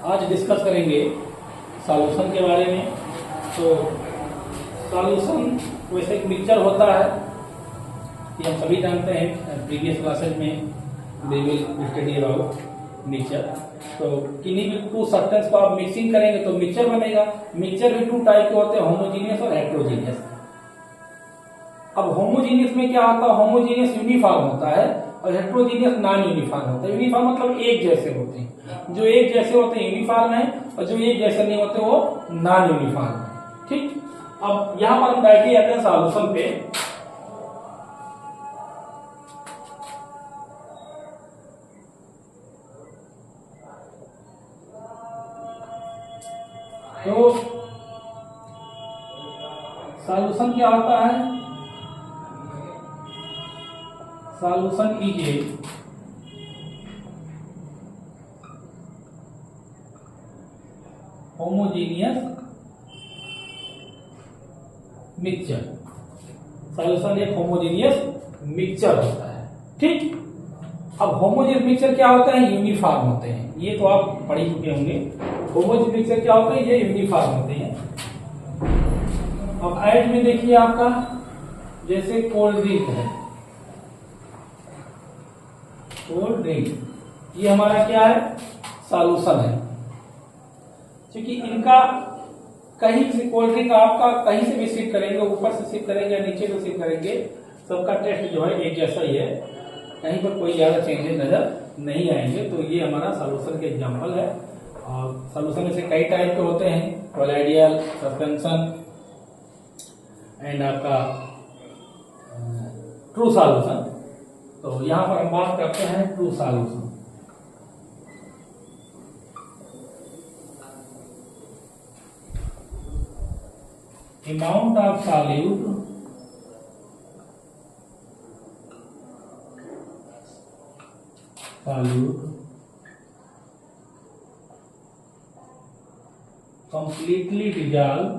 आज डिस्कस करेंगे सॉल्यूशन के बारे में। तो सॉल्यूशन वैसे एक मिक्सचर होता है, ये हम सभी जानते हैं। प्रीवियस क्लासेज में we will study about mixture. तो किन्हीं भी टू सब्सटेंस को आप मिक्सिंग करेंगे तो मिक्सचर बनेगा। मिक्सचर भी टू टाइप के होते हैं, होमोजीनियस और हेट्रोजीनियस। अब होमोजीनियस में क्या होता है, होमोजीनियस यूनिफॉर्म होता है और हेट्रोजीनियस नॉन यूनिफॉर्म होता है। यूनिफॉर्म मतलब एक जैसे होते हैं, जो एक जैसे होते हैं यूनिफॉर्म है और जो एक जैसे नहीं होते वो नॉन यूनिफॉर्म है। ठीक, अब यहां पर हम डायरेक्टली आते हैं सॉल्यूशन पे। तो सॉल्यूशन क्या होता है, solution is a homogeneous mixture. Solution एक होमोजीनियस मिक्सचर होता है। ठीक, अब होमोजीनियस मिक्सचर क्या होता है, यूनिफॉर्म होते हैं। ये तो आप पढ़ ही चुके होंगे। होमोजीनियस मिक्सचर क्या होता है, ये यूनिफॉर्म होते हैं। अब ऐड में देखिए आपका जैसे कोल्ड ड्रिंक है, कोल्ड ड्रिंक, ये हमारा क्या है, सॉल्यूशन है। क्योंकि इनका कहीं से कोल्ड ड्रिंक आपका कहीं से भी सिप करेंगे, ऊपर से सिप करेंगे या नीचे से सिप करेंगे, सबका टेस्ट जो है एक जैसा ही है, कहीं पर कोई ज्यादा चेंजेस नजर नहीं आएंगे। तो ये हमारा सॉल्यूशन के एग्जांपल है। और सॉल्यूशन में से कई टाइप के होते हैं, कोलॉइडियल, सस्पेंशन एंड आपका ट्रू सॉल्यूशन। तो यहां पर हम बात करते हैं true solution. Amount of solute completely dissolve,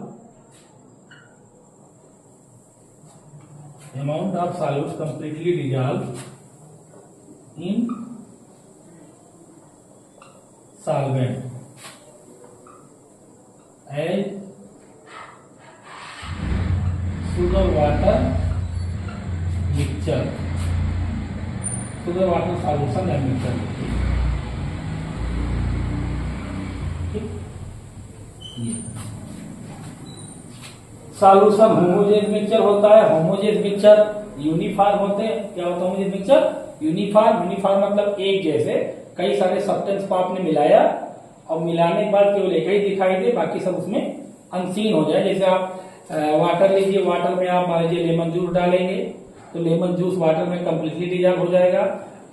amount of solute completely dissolve in solvent as sugar water mixture, sugar water solution and mixture। Solution homogeneous mixture होता है। होमोजेनियस मिक्सचर यूनिफॉर्म होते हैं। क्या होता है होमोजेनियस मिक्सचर, यूनिफॉर्म। यूनिफॉर्म मतलब एक जैसे, कई सारे सब्सटेंस को आपने मिलाया और मिलाने के बाद केवल एक ही दिखाई दे, बाकी सब उसमें अनसीन हो जाए। जैसे आप वाटर लीजिए, वाटर में आप मान लीजिए लेमन जूस डालेंगे तो लेमन जूस वाटर में कंप्लीटली डिजॉल्व हो जाएगा।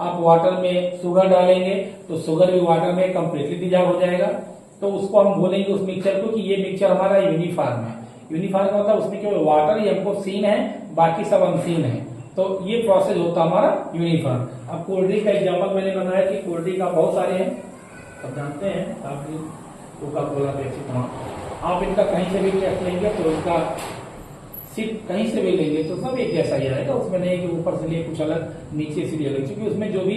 आप वाटर में शुगर डालेंगे तो शुगर भी वाटर में कंप्लीटली डिजॉल्व हो जाएगा। तो उसको हम बोलेंगे उस मिक्सचर को कि ये मिक्सचर हमारा यूनिफॉर्म है। यूनिफॉर्म होता है उसमें केवल वाटर ही हमको सीन है, बाकी सब अनसीन है। तो ये प्रोसेस होता है हमारा यूनिफॉर्म। अब कोल्ड ड्रिंक का एग्जांपल मैंने बताया कि कोल्ड ड्रिंक आप बहुत सारे हैं, आप जानते हैं, आपकी कोका कोला, पेप्सी, आप इनका कहीं से भी टेस्ट लेंगे तो इसका सिर्फ कहीं से भी लेंगे तो सब एक जैसा ही आएगा। उसमें नहीं कि ऊपर से लिए कुछ अलग, नीचे से लिए अलग, क्योंकि उसमें जो भी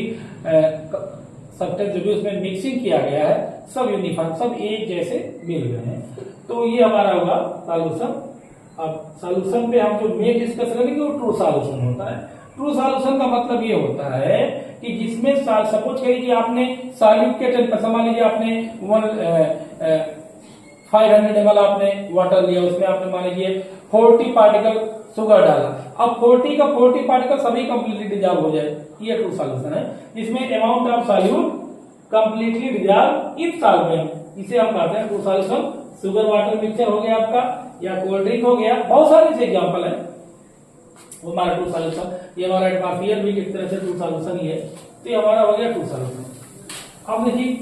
सब्सटेंस जो भी उसमें मिक्सिंग किया गया है सब यूनिफॉर्म, सब एक जैसे मिल गए हैं। तो ये हमारा होगा सॉल्यूशन। अब सॉल्यूशन पे हम जो मेन डिस्कस करेंगे वो ट्रू सॉल्यूशन होता है। ट्रू सॉल्यूशन का मतलब ये होता है कि जिसमें सपोज करिए कि आपने सॉल्यूट के टेम्परेचर, मान लीजिए आपने 500 ml आपने वाटर लिया, उसमें आपने मान लीजिए 40 पार्टिकल शुगर डाला। अब 40 का 40 पार्टिकल सभी कंप्लीटली डिजॉल्व हो जाए, ये ट्रू सॉल्यूशन है। इसमें amount of solute completely dissolve in solvent, इसे हम कहते हैं true solution. Sugar water mixture हो गया आपका, या कोल्ड ड्रिंक हो गया, बहुत सारे ऐसे एग्जांपल है, वो हमारा ट्रू सॉल्यूशन। ये हमारा एटमॉस्फेयर भी एक तरह से ट्रू सॉल्यूशन ही है। तो ये हमारा हो गया ट्रू सॉल्यूशन। अब देखिए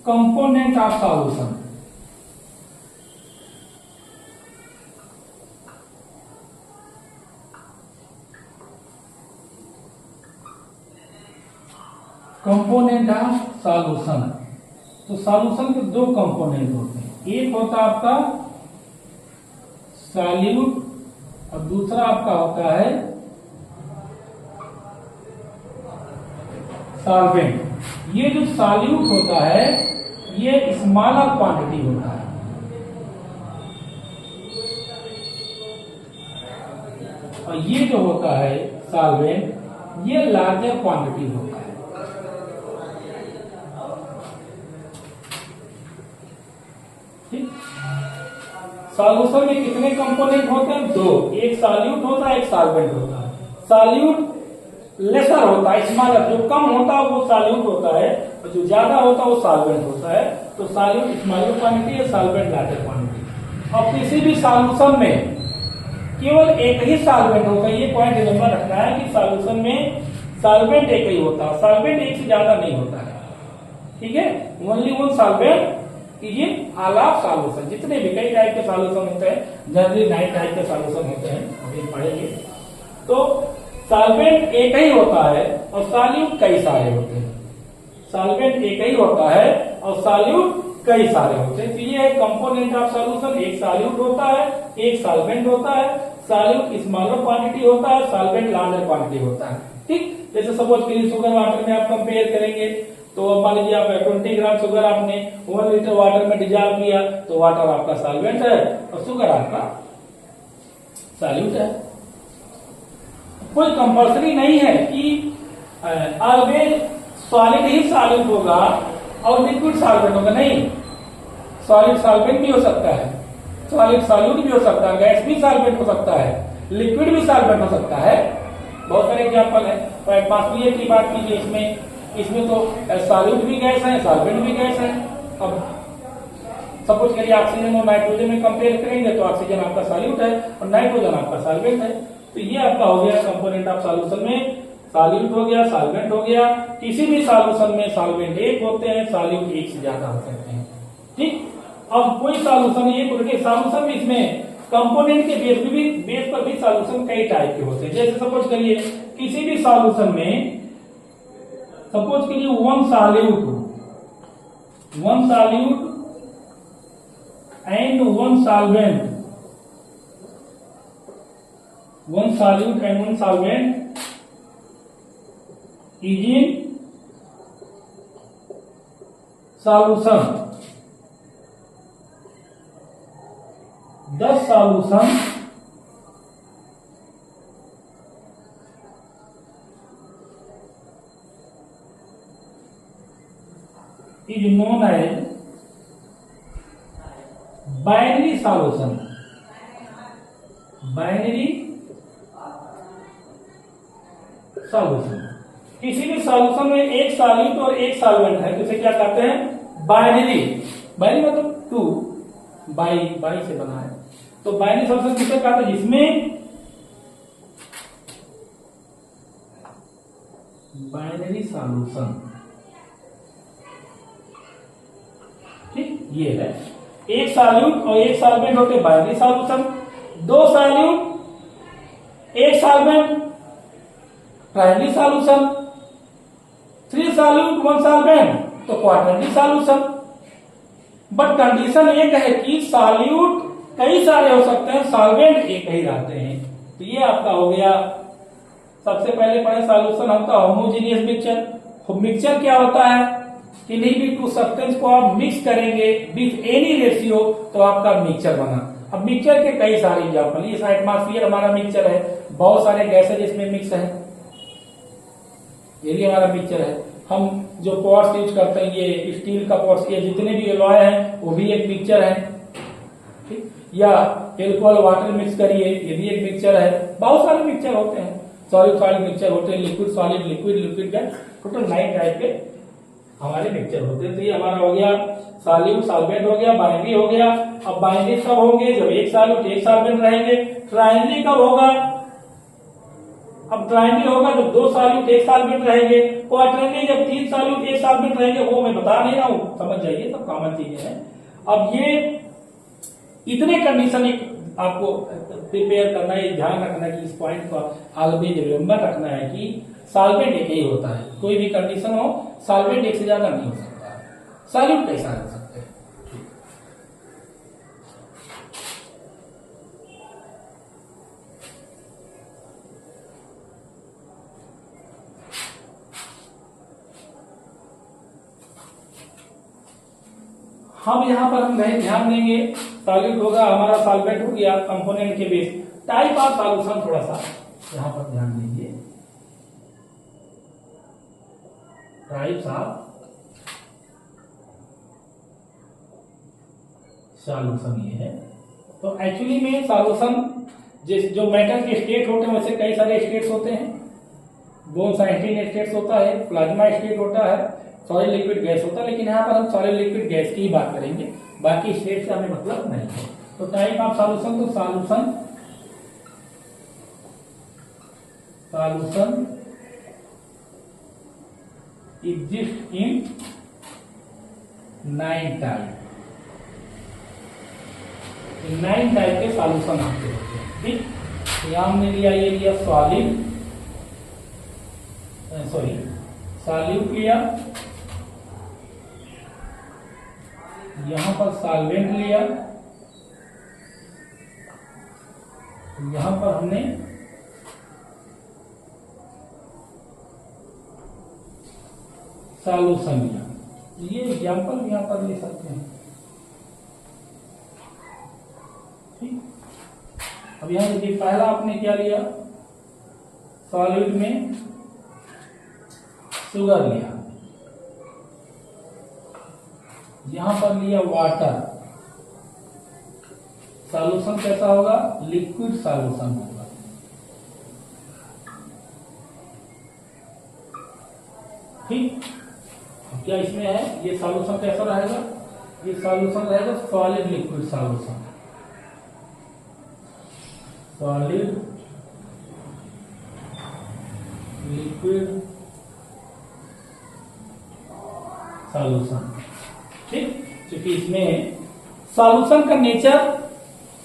component of solution. Component of solution, तो सॉल्यूशन के दो कंपोनेंट होते हैं। एक होता है आपका सॉल्यूट और दूसरा आपका होता है सॉल्वेंट। ये जो सॉल्यूट होता है ये स्मॉलर क्वांटिटी होता है, और ये जो होता है सॉल्वेंट ये लार्जर क्वांटिटी होता है। ठीक, सॉल्यूशन में कितने कंपोनेंट होते हैं? दो, एक सॉल्यूट होता है, एक सॉल्वेंट होता है। सॉल्यूट लेसर होता है, स्मॉलर, जो कम होता है वो सॉल्यूट होता है, और जो ज्यादा होता है वो सॉल्वेंट होता है। तो सॉल्यूट स्मॉलर क्वांटिटी है, सॉल्वेंट लार्जर क्वांटिटी। और किसी भी सॉल्यूशन में केवल एक ही सॉल्वेंट होता है, ये पॉइंट रिमेंबर रखना है कि सॉल्यूशन में सॉल्वेंट एक ही होता है, सॉल्वेंट एक से ज्यादा नहीं होता है। ठीक है, only one solvent is in all of solution. जितने भी कई टाइप के सॉल्यूशन होते हैं, जनरली 9 टाइप के सॉल्यूशन होते हैं, अभी पढ़ेंगे। तो सॉल्वेंट एक ही होता है और सॉल्यूट कई सारे होते हैं। सॉल्वेंट एक ही होता है और सॉल्यूट कई सारे होते हैं। तो ये है कंपोनेंट ऑफ सॉल्यूशन, एक सॉल्यूट होता है, एक सॉल्वेंट होता है। सॉल्यूट स्मॉलर क्वांटिटी होता है, सॉल्वेंट लार्जर क्वांटिटी होता है। ठीक, जैसे सपोज करिए शुगर वाटर में आप कंपेयर करेंगे, तो मान लीजिए आप 20 ग्राम शुगर आपने 1 लीटर वाटर में डिजॉल्व किया, तो वाटर आपका सॉल्वेंट है और शुगर आपका सॉल्यूट है। कोई कंपल्सरी नहीं है कि ऑलवेज सॉलिड ही सॉल्यूट होगा और लिक्विड सॉल्वेंट होगा, नहीं। सॉलिड सॉल्वेंट भी हो सकता है, सॉलिड सॉल्यूट भी हो सकता है, गैस भी सॉल्वेंट हो सकता है, लिक्विड भी सॉल्वेंट हो सकता है। बहुत सारे एग्जाम्पल है। तो एटमॉस्फेयर की बात कीजिए, इसमें तो सॉल्यूट भी गैस है, सॉल्वेंट भी गैस है। अब सपोज करिए ऑक्सीजन और नाइट्रोजन में कंपेयर करेंगे तो ऑक्सीजन आपका सॉल्यूट है और नाइट्रोजन आपका सॉल्वेंट है। तो ये आपका हो गया कंपोनेंट ऑफ सॉल्यूशन में, सॉल्यूट हो गया, सॉल्वेंट हो गया। किसी भी सॉल्यूशन में सॉल्वेंट एक होते हैं, सॉल्यूट एक से ज्यादा हो सकते हैं। ठीक, अब कोई सॉल्यूशन ये सॉल्यूशन में इसमें कंपोनेंट के बेस पर भी सॉल्यूशन कई टाइप के होते हैं। जैसे सपोज करिए किसी भी सॉल्यूशन में सपोज करिए one solute and one solvent, one solute and one solvent is in solution. The solution is known as binary solution. Binary solution, किसी भी सॉल्यूशन में एक सॉल्यूट और एक सॉल्वेंट है तो इसे क्या कहते हैं? बाइनरी। बाइनरी मतलब 2 बाई से बना है। तो बाइनरी सॉल्यूशन किसे कहते हैं? जिसमें बाइनरी सॉल्यूशन, ठीक, ये है एक सॉल्यूट और एक सॉल्वेंट होते बाइनरी सॉल्यूशन। 2 सॉल्यूट एक solvent primary solution. 3 solute 1 solvent तो क्वाटरनरी सॉल्यूशन। बट कंडीशन एक है कि सॉल्यूट कई सारे हो सकते हैं, सॉल्वेंट एक ही रहते हैं। तो ये आपका हो गया। सबसे पहले पढ़े सॉल्यूशन होता है होमोजेनियस मिक्सचर। मिक्सचर क्या होता है? किन्हीं भी 2 सब्सटेंस को आप मिक्स करेंगे विथ एनी रेशियो तो आपका मिक्सचर बना। अब मिक्सचर के कई सारे एग्जाम्पल, ये एटमॉस्फेयर हमारा मिक्सचर है, बहुत सारे गैसेज इसमें मिक्स है, ये भी हमारा मिक्सचर है। हम जो पॉट्स यूज करते हैं, ये स्टील का पॉट्स, ये जितने भी एलॉय हैं वो भी एक मिक्सचर है। ठीक, या एल्कोहल वाटर मिक्स करिए, ये भी एक मिक्सचर है। बहुत सारे मिक्सचर होते हैं, सॉलिड सॉलिड मिक्सचर होते हैं, liquid solid, liquid liquid gas, total 9 type के हमारे मिक्सचर होते हैं। तो ये हमारा हो गया सॉल्यूट, सॉल्वेंट हो गया, बाइनरी हो गया। अब बाइनरी कब होंगे? जब एक सॉल्यूट एक सॉल्वेंट रहेंगे। ट्राइनरी कब होगा? अब ट्राइनरी होगा जब 2 सॉल्यूट एक सॉल्वेंट रहेंगे। क्वाटरनरी जब 3 सॉल्यूट एक सॉल्वेंट रहेंगे। वो मैं बता नहीं रहा हूं, समझ जाइए, सब कॉमन चीजें हैं। अब ये इतने कंडीशन एक आपको प्रिपेयर करना है, ध्यान रखना है कि इस पॉइंट को ऑलवेज रिमेंबर रखना है कि सॉल्वेंट एक ही होता है। कोई भी कंडीशन हो, सॉल्वेंट एक से ज्यादा नहीं हो सकता, सॉल्यूट कैसा हो सकते हैं। हम यहाँ पर हम ध्यान देंगे, सॉलिड होगा हमारा, सॉल्वेंट हो गया, कंपोनेंट के बेस, टाइप ऑफ सॉल्यूशन थोड़ा सा यहाँ पर ध्यान दीजिए। टाइप्स ऑफ सॉल्यूशन ये है। तो एक्चुअली में सॉल्यूशन जो मैटर के स्टेट होते हैं वैसे कई सारे स्टेट्स होते हैं। बोन-आइंस्टीन स्टेट्स होता है, प्लाज्मा स्टेट होता है, सॉलिड लिक्विड गैस होता है, लेकिन यहाँ पर हम सॉलिड लिक्विड गैस की ही बात करेंगे, बाकी स्टेट से हमें मतलब नहीं है। तो टाइप ऑफ सॉल्यूशन, तो solution exist in 9 type, 9 type के सॉल्यूशन आते होते हैं। ठीक, यहां हमने लिया, ये लिया सॉलिड, सॉल्यूट लिया, यहां पर सॉल्वेंट लिया, यहां पर हमने सॉल्यूशन लिया। ये एग्जाम्पल भी यहां पर ले सकते हैं। ठीक, अब यहां देखिए, पहला आपने क्या लिया, सॉलिड में शुगर लिया, यहां पर लिया वाटर, सॉल्यूशन कैसा होगा, लिक्विड सॉल्यूशन होगा। ठीक, क्या इसमें है, ये सॉल्यूशन कैसा रहेगा, ये सॉल्यूशन रहेगा solid liquid solution, solid liquid solution. ठीक, क्योंकि इसमें सॉल्यूशन का नेचर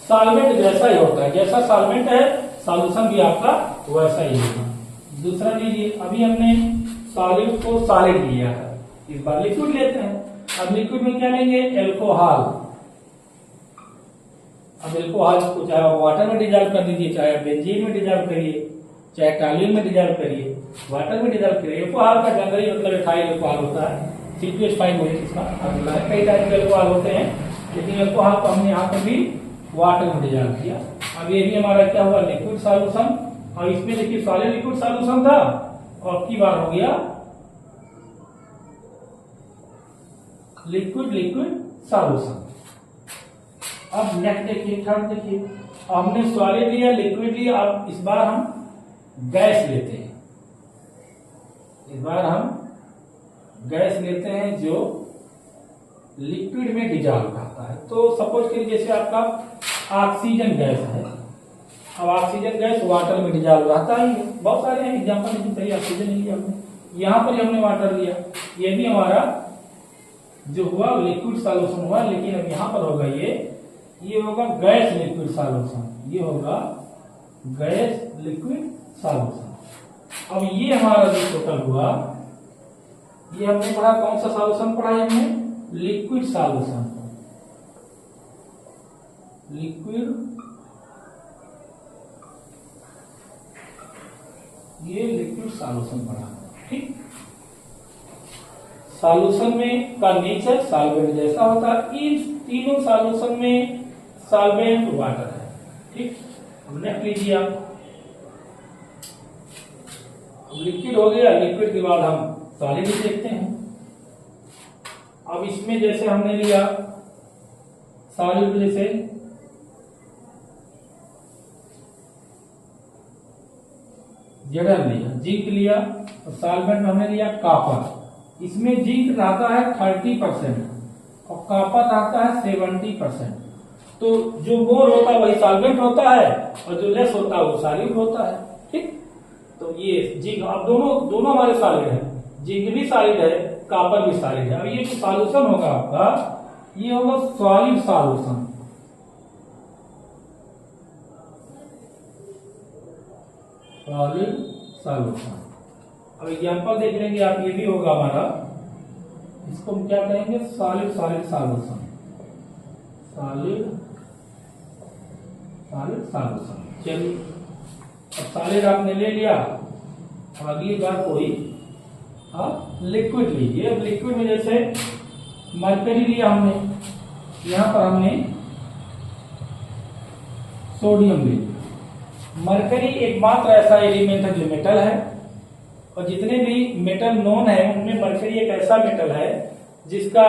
सॉल्वेंट जैसा ही होता है, जैसा सॉल्वेंट है सॉल्यूशन भी आपका वैसा ही होगा। दूसरा लीजिए, अभी हमने सॉलिड को सॉलिड लिया है, इस बार लिक्विड लेते हैं। अब लिक्विड में क्या लेंगे, एल्कोहल। अब एल्कोहल को चाहे आप वाटर में डिजॉल्व कर दीजिए, चाहे आप बेंजीन में डिजॉल्व करिए, चाहे टॉल्यूइन में डिजॉल्व करिए, वाटर में डिजॉल्व करिए। एल्कोहल का जनरली मतलब एथाइल एल्कोहल होता है, C2H5 होता है इसका। अब कई टाइप के एल्कोहल होते हैं, लेकिन एल्कोहल को हमने यहाँ पर भी वाटर में डिजॉल्व किया। अब ये भी हमारा क्या हुआ, लिक्विड सॉल्यूशन। और इसमें देखिए सॉलिड लिक्विड सॉल्यूशन था, और की बार हो गया लिक्विड लिक्विड सॉल्यूशन। अब नेक्स्ट देखिए, थर्ड देखिए, हमने सॉलिड लिया, लिक्विड लिया, अब इस बार हम गैस लेते हैं। इस बार हम गैस लेते हैं जो लिक्विड में डिजॉल्व करता है। तो सपोज करिए जैसे आपका ऑक्सीजन गैस है, अब ऑक्सीजन गैस वाटर में डिजॉल्व रहता ही है। बहुत सारे हैं एग्जाम्पल, लेकिन सही ऑक्सीजन लिया हमने, यहाँ पर हमने वाटर लिया, ये भी हमारा जो हुआ लिक्विड सॉल्यूशन हुआ। लेकिन अब यहाँ पर होगा ये होगा गैस लिक्विड सॉल्यूशन, ये होगा गैस लिक्विड सॉल्यूशन। अब ये हमारा जो टोटल हुआ, ये हमने पढ़ा, कौन सा सॉल्यूशन पढ़ा है हमने, लिक्विड सॉल्यूशन, लिक्विड, ये लिक्विड सॉल्यूशन पढ़ा। ठीक, सॉल्यूशन में का नेचर सॉल्वेंट जैसा होता है। इन तीनों सॉल्यूशन में सॉल्वेंट वाटर है। ठीक, हमने लीजिए आप, लिक्विड हो गया, लिक्विड के बाद हम सॉलिड भी देखते हैं। अब इसमें जैसे हमने लिया सॉलिड, जैसे जड़र लिया, जिंक लिया, और सॉल्वेंट में हमने लिया कॉपर। इसमें जिंक रहता है 30% और कॉपर रहता है 70%। तो जो मोर होता है वही सॉल्वेंट होता है, और जो लेस होता है वो सॉलिड होता है। ठीक, तो ये जिंक, अब दोनों हमारे सॉलिड है, जिंक भी सॉलिड है, कॉपर भी सॉलिड है। अब ये जो सॉल्यूशन होगा आपका, ये होगा सॉलिड सॉल्यूशन, सॉलिड सॉल्यूशन। अब एग्जांपल देख लेंगे आप, ये भी होगा हमारा, इसको हम क्या कहेंगे, solid solid solution, solid solid solution. चलिए, अब सॉलिड आपने ले लिया, अब अगली बार कोई आप लिक्विड लीजिए। अब लिक्विड में जैसे मरकरी लिया हमने, यहां पर हमने सोडियम ले लिया। मरकरी एकमात्र ऐसा एलिमेंट है जो मेटल है, और जितने भी मेटल नोन है उनमें मरकरी एक ऐसा मेटल है जिसका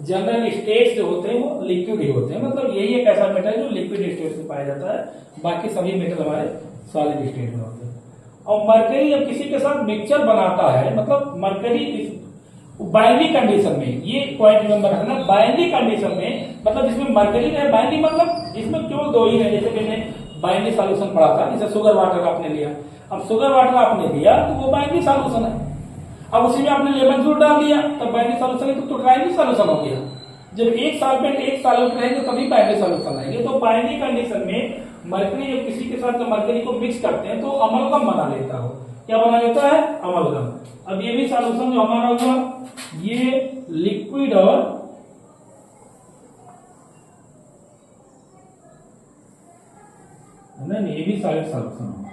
जनरल स्टेट जो होते हैं वो लिक्विड ही होते हैं। मतलब यही एक ऐसा मेटल है जो लिक्विड स्टेट में पाया जाता है, बाकी सभी मेटल हमारे सॉलिड स्टेट में होते हैं। और मरकरी जब किसी के साथ मिक्सचर बनाता है, मतलब मरकरी बाइंडिंग कंडीशन में, ये पॉइंट रिमेंबर रखना, बाइंडिंग कंडीशन में मतलब इसमें मरकरी है, बाइंडिंग मतलब इसमें केवल दो ही है। जैसे मैंने बाइंडिंग सॉल्यूशन पढ़ा था, जैसे शुगर वाटर आपने लिया, अब शुगर वाटर आपने लिया तो वो बाइंडिंग सॉल्यूशन है। अब उसी में आपने लेमन जूस डाल दिया तब बाइंडिंग सॉल्यूशन है, तो बाइंडिंग सॉल्यूशन हो गया। जब एक सॉल्वेंट एक सॉल्यूट रहेंगे तभी बाइंडिंग सॉल्यूशन आएंगे। तो बाइंडिंग कंडीशन में मरकरी जब किसी के साथ मरकरी को मिक्स करते हैं तो अमलगम बना लेता हो। क्या बना लेता है? अमलगम। अब ये भी सॉल्यूशन जो हमारा हुआ ये लिक्विड और नहीं, ये भी सॉलिड सॉल्यूशन होगा,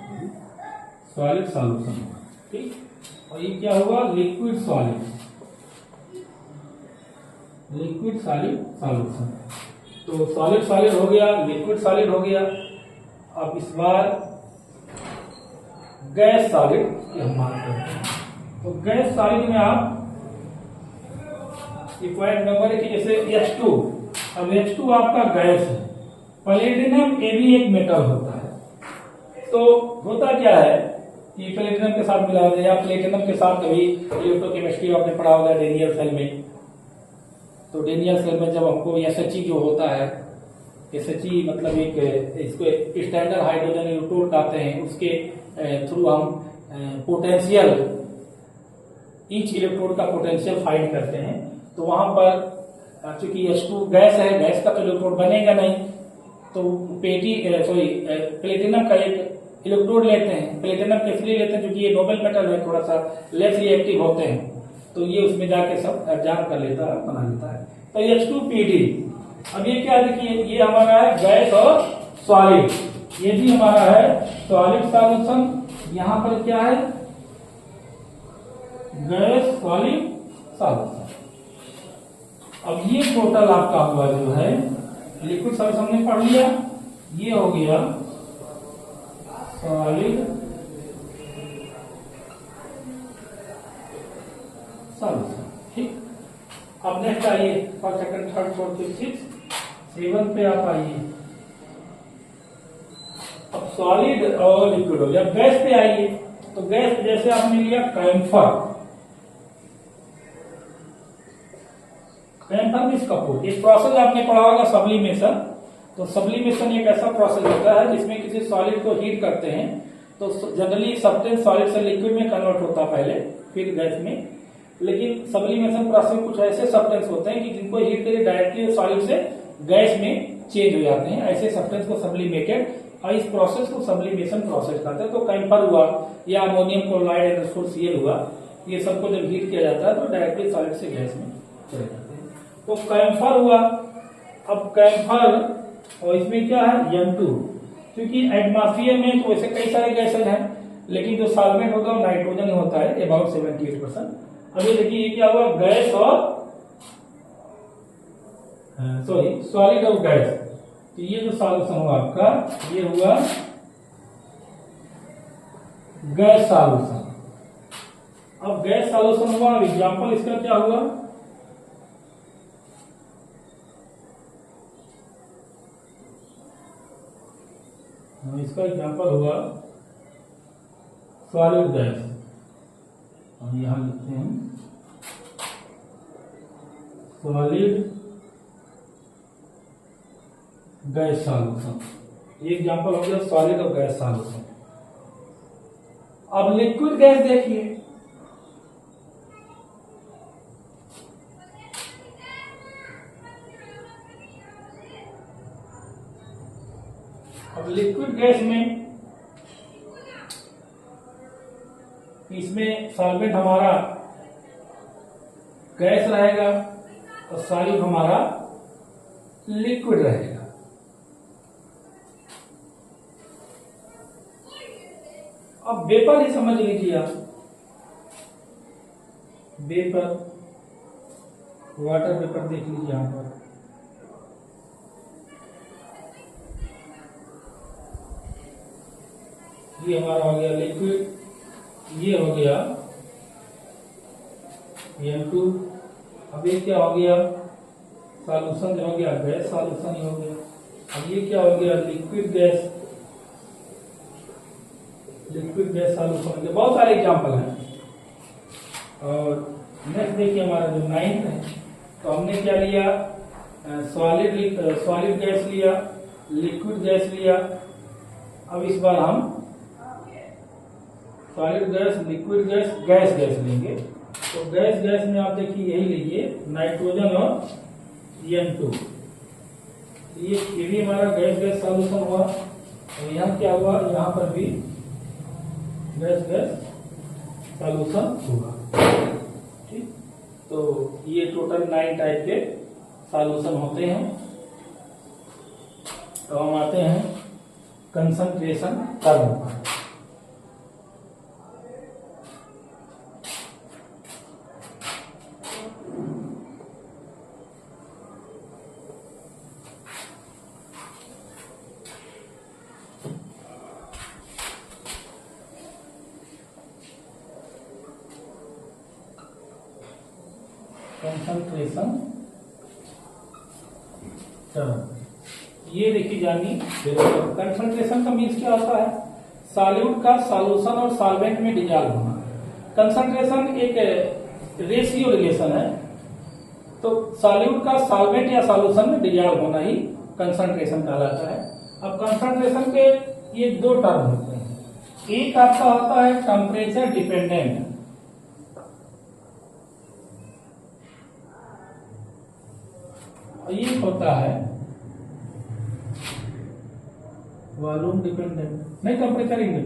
सॉलिड सॉल्यूशन होगा, ठीक। और ये क्या हुआ? Liquid solid, liquid solid solution. तो सॉलिड सॉलिड हो गया, लिक्विड सॉलिड हो गया। अब इस बार गैस सॉलिड की हम बात करते हैं। तो गैस सॉलिड में आप पॉइंट नंबर है कि जैसे H2, अब H2 आपका गैस है, प्लेटिनम ये भी एक मेटल होता है। तो होता क्या है कि प्लेटिनम के साथ मिला होगा, या प्लेटिनम के साथ कभी इलेक्ट्रोकेमिस्ट्री आपने पढ़ा होगा डेनियल सेल में। तो डेनियल सेल में जब हमको SHE जो होता है, SHE मतलब एक इसको स्टैंडर्ड हाइड्रोजन इलेक्ट्रोड कहते हैं, उसके थ्रू हम पोटेंशियल, ईच इलेक्ट्रोड का पोटेंशियल फाइंड करते हैं। तो वहां पर चूंकि H2 गैस है, गैस का तो इलेक्ट्रोड बनेगा नहीं, तो प्लेटिनम का एक इलेक्ट्रोड लेते हैं। प्लेटिनम के इसलिए लेते हैं क्योंकि ये नोबल मेटल है, थोड़ा सा लेस रिएक्टिव होते हैं, तो ये उसमें जाके सब एब्जॉर्ब कर लेता है, बना लेता है। तो H2PD। अब ये क्या देखिए, ये हमारा है गैस और सॉलिड, ये भी हमारा है सॉलिड सॉल्यूशन। यहां पर क्या है? Gas solid solution. अब ये टोटल आपका हुआ जो है लिक्विड सॉल्यूशन हमने पढ़ लिया, ये हो गया सॉलिड सॉल्यूशन, ठीक। अब नेक्स्ट आइए, first second third fourth fifth six 7 पे आप आइए। अब सॉलिड और लिक्विड हो गया। गैस पे आइए, तो गैस जैसे आपने लिया कैम्फर, कैम्फर मींस कपूर। एक प्रोसेस आपने पढ़ा होगा सब्लिमेशन। तो सब्लिमेशन एक ऐसा प्रोसेस होता है जिसमें किसी सॉलिड को हीट करते हैं, तो जनरली सब्सटेंस सॉलिड से लिक्विड में कन्वर्ट होता है पहले, फिर गैस में। लेकिन सब्लिमेशन प्रोसेस में कुछ ऐसे सब्सटेंस होते हैं कि जिनको हीट करके डायरेक्टली सॉलिड से गैस में चेंज हो जाते हैं, ऐसे सब्सटेंस को सब्लिमेटेड, और इस प्रोसेस को सब्लिमेशन प्रोसेस कहते हैं। तो कैम्फर हुआ या अमोनियम क्लोराइड Cl हुआ, ये सबको जब हीट किया जाता है तो डायरेक्टली सॉलिड से गैस में चले जाते हैं। तो कैम्फर हुआ। अब कैम्फर और इसमें क्या है? N2, क्योंकि एटमॉस्फेयर में तो वैसे कई सारे गैसेज हैं, लेकिन जो सॉल्वेंट होता है वो नाइट्रोजन ही होता है, अबाउट 78%। अब ये देखिए, ये क्या हुआ? गैस और सॉलिड और गैस। तो ये जो सॉल्यूशन हुआ आपका, ये हुआ गैस सॉल्यूशन। अब गैस सॉल्यूशन हुआ, एग्जांपल इसका क्या हुआ? इसका एग्जांपल हुआ सॉलिड गैस। हम यहां लिखते हैं सॉलिड गैस सॉल्यूशन। ये एग्जांपल हो गया सॉलिड और गैस सॉल्यूशन। अब लिक्विड गैस देखिए, अब लिक्विड गैस में इसमें सॉल्वेंट हमारा गैस रहेगा और सॉलिड हमारा लिक्विड रहेगा। अब वेपर ही समझ लीजिए आप, वेपर, वाटर वेपर देख लीजिए यहां पर। ये हमारा हो गया लिक्विड, ये हो गया N2। अब ये क्या हो गया, सॉल्यूशन हो गया, गैस सॉल्यूशन हो गया। अब ये क्या हो गया, liquid gas, liquid gas solution हो गया। बहुत सारे एग्जाम्पल हैं। और नेक्स्ट देखिए हमारा जो 9th है, तो हमने क्या लिया, सॉलिड गैस लिया, लिक्विड गैस लिया। अब इस बार हम solid gas, liquid gas, gas gas लेंगे। तो गैस गैस में आप देखिए यही लीजिए, नाइट्रोजन और N2। ये भी हमारा गैस गैस सॉल्यूशन हुआ। और यहाँ क्या हुआ, यहाँ पर भी गैस गैस सॉल्यूशन हुआ। ठीक, तो ये टोटल 9 टाइप के सॉल्यूशन होते हैं। तो हम आते हैं कंसंट्रेशन कर्व पर। कंसंट्रेशन कर्व, ये देखिए जानिए। कंसंट्रेशन का मीन्स क्या होता है, सॉल्यूट का सॉल्यूशन और सॉल्वेंट में डिजॉल्व होना। कंसंट्रेशन एक रेशियो रिलेशन है, तो सॉल्यूट का सॉल्वेंट या सॉल्यूशन में डिजॉल्व होना ही कंसंट्रेशन कहलाता है। अब कंसंट्रेशन के ये 2 टर्म होते हैं। एक आपका होता है टेम्परेचर डिपेंडेंट, और ये होता है वॉल्यूम डिपेंडेंट, नहीं टेम्परेचर इंडिपेंडेंट।